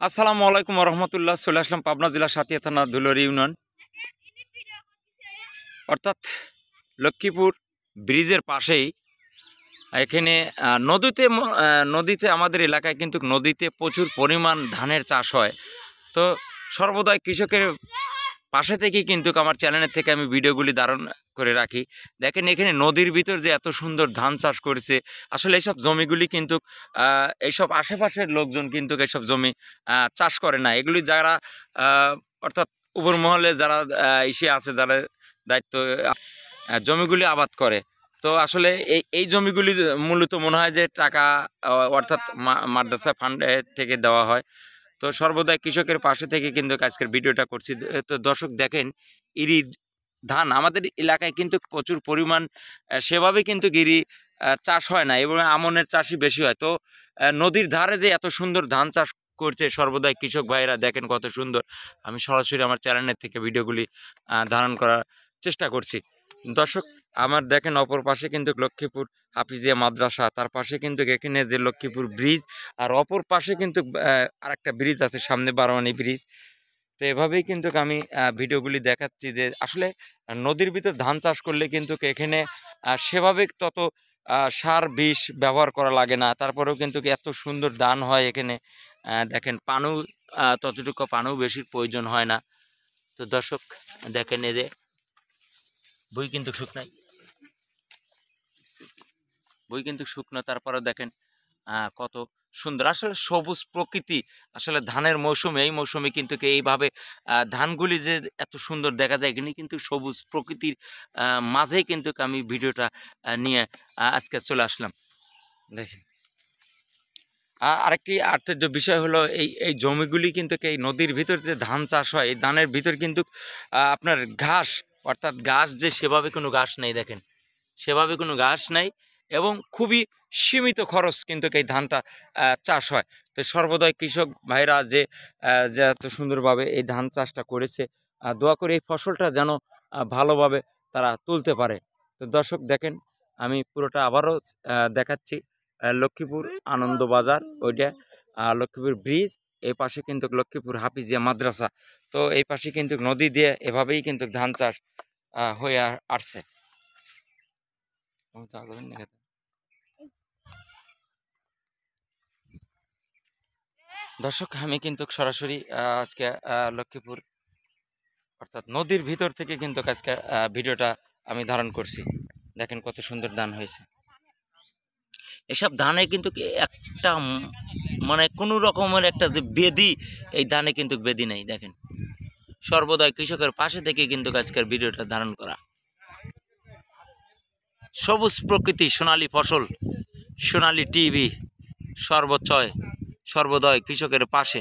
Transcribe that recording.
আসসালামু আলাইকুম রহমতুল্লাহ। চলে আসলাম পাবনা জেলা সাতিয়া থানা ধুলরি ইউনিয়ন, অর্থাৎ লক্ষ্মীপুর ব্রিজের পাশেই। এখানে নদীতে আমাদের এলাকায় কিন্তু নদীতে প্রচুর পরিমাণ ধানের চাষ হয়। তো সর্বদাই কৃষকের পাশে থেকেই কিন্তু আমার চ্যানেলের থেকে আমি ভিডিওগুলি ধারণ করে রাখি। দেখেন এখানে নদীর ভিতর যে এত সুন্দর ধান চাষ করেছে, আসলে এইসব জমিগুলি কিন্তু এইসব আশেপাশের লোকজন কিন্তু এইসব জমি চাষ করে না। এগুলি যারা অর্থাৎ উপর মহলে যারা ইসে আছে, যারা দায়িত্ব জমিগুলি আবাদ করে, তো আসলে এই জমিগুলি মূলত মনে হয় যে টাকা অর্থাৎ মাদ্রাসা ফান্ড থেকে দেওয়া হয়। তো সর্বদাই কৃষকের পাশে থেকে কিন্তু আজকের ভিডিওটা করছি। তো দর্শক দেখেন, ইরি ধান আমাদের এলাকায় কিন্তু প্রচুর পরিমাণ সেভাবে কিন্তু গিরি চাষ হয় না, এবং আমনের চাষই বেশি হয়। তো নদীর ধারে যে এত সুন্দর ধান চাষ করছে সর্বদাই কৃষক ভাইরা, দেখেন কত সুন্দর। আমি সরাসরি আমার চ্যানেলের থেকে ভিডিওগুলি ধারণ করার চেষ্টা করছি। দর্শক আমার দেখেন অপর পাশে কিন্তু লক্ষ্মীপুর হাফিজিয়া মাদ্রাসা, তার পাশে কিন্তু এখানে যে লক্ষ্মীপুর ব্রিজ, আর অপর পাশে কিন্তু আরেকটা ব্রিজ আছে সামনে, বারোয়ানি ব্রিজ। তো এভাবেই কিন্তু আমি ভিডিওগুলি দেখাচ্ছি যে আসলে নদীর ভিতর ধান চাষ করলে কিন্তু এখানে সেভাবে তত সার বিষ ব্যবহার করা লাগে না, তারপরেও কিন্তু এত সুন্দর ধান হয় এখানে। দেখেন পানু ততটুকু পানু বেশি প্রয়োজন হয় না। তো দর্শক দেখেন এই যে বই কিন্তু শুকনো, তারপরেও দেখেন কত সুন্দর আসলে সবুজ প্রকৃতি। আসলে ধানের মৌসুমে, এই মৌসুমে কিন্তু এইভাবে ধানগুলি যে এত সুন্দর দেখা যায়, এখানে কিন্তু সবুজ প্রকৃতির মাঝেই কিন্তু আমি ভিডিওটা নিয়ে আজকে চলে আসলাম। দেখেন আরেকটি আশ্চর্য বিষয় হলো এই জমিগুলি কিন্তু এই নদীর ভিতর যে ধান চাষ হয়, এই ধানের ভিতর কিন্তু আপনার ঘাস, অর্থাৎ ঘাস যে সেভাবে কোনো ঘাস নেই, দেখেন সেভাবে কোনো ঘাস নেই, এবং খুবই সীমিত খরচ কিন্তু এই ধানটা চাষ হয়। তো সর্বদাই কৃষক ভাইরা যে এত সুন্দরভাবে এই ধান চাষটা করেছে, দোয়া করে এই ফসলটা যেন ভালোভাবে তারা তুলতে পারে। তো দর্শক দেখেন আমি পুরোটা আবারও দেখাচ্ছি। লক্ষ্মীপুর আনন্দবাজার ওইটা, লক্ষ্মীপুর ব্রিজ, এই পাশে কিন্তু লক্ষ্মীপুর হাফিজিয়া মাদ্রাসা। তো এই পাশে কিন্তু নদী দিয়ে এভাবেই কিন্তু ধান চাষ হয়ে আসছে। দর্শক আমি কিন্তু সরাসরি আজকে লক্ষ্মীপুর অর্থাৎ নদীর ভিতর থেকে কিন্তু আজকে ভিডিওটা আমি ধারণ করছি। দেখেন কত সুন্দর ধান হয়েছে। এসব ধানে কিন্তু একটা মানে কোনো রকমের একটা যে বেদি, এই ধানে কিন্তু বেদি নেই। দেখেন সর্বদাই কৃষকের পাশে থেকে কিন্তু আজকের ভিডিওটা ধারণ করা। সবুজ প্রকৃতি, সোনালী ফসল, সোনালী টিভি সর্বোচ্চয় সর্বদয় কৃষকের পাশে।